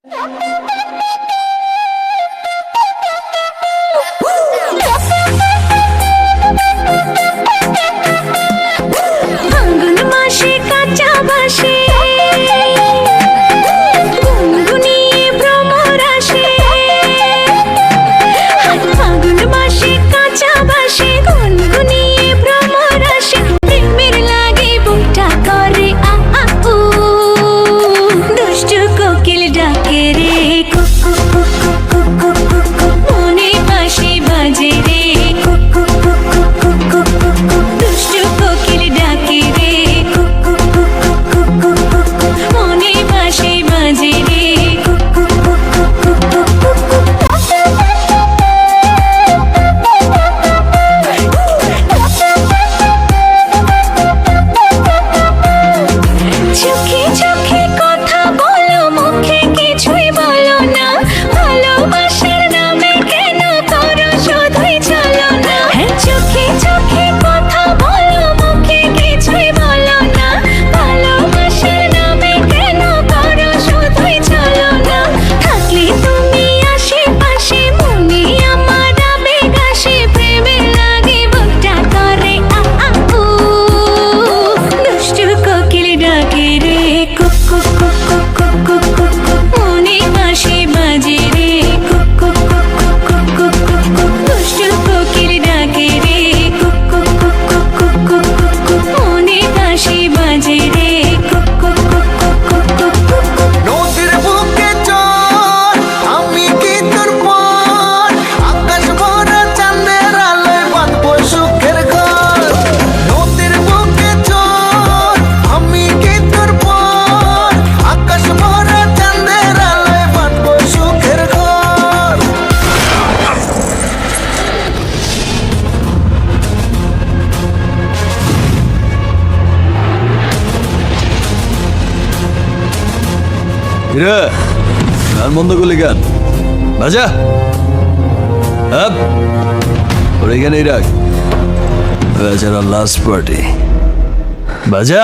ফাল্গুন মাসে কাঁচা বাসে গুনগুনিয়ে ভ্রমর আসে। ফাল্গুন মাসে কাঁচা বাসে গুনগুনিয়ে ভ্রমর আসে। প্রেমের লাগে বুকটা করে আ আ উ, দুষ্টু কোকিল ডাকে রে কুকু কুকু কুকু কুকু, মনে বাঁশি বাজে রে কুকু কুকু কুকু কুকু, দুষ্টু কোকিল ডাকে রে কুকু কুকু কুকু কুকু, মনে বাঁশি বাজে রে কুকু কুকু কুকু কুকু। চোখে চোখে কথা বলো, মুখে কিছুই বলো না। ভালোবাসার নামে কেন করো শুধুই চলো না। চোখে চোখে কথা বলো, মুখে কিছুই বলো না। ভালোবাসার নামে কেন করো শুধুই চলো না। থাকলে তুমি আশেপাশে, মনে আমার আবেগ আসে। প্রেমের লাগে বুকটা করে আ আ উ, দুষ্টু কোকিল ডাকে রে কুকু কুকু কুকু কুকু, মনে বাঁশি বাজে রে কুকু কুকু কুকু কুকু, দুষ্টু কোকিল ডাকে রে কুকু কুকু কুকু কুকু, মনে বাঁশি বাজে রে কুকু কুকু কুকু কুকু। নদীর বুকে চল, আমি কি তোর পর, আকাশ ভরা চাঁদের আলোয় বাঁধবো সুখের ঘর। নদীর বুকে চল, আমি কি তোর পর, আকাশ ভরা চাঁদের আলোয় বাঁধবো সুখের ঘর। রে গান বন্ধ করলি গান বাজা। ওর এখানেই রাখ, বেচারা লাস্ট পার্টি বাজা।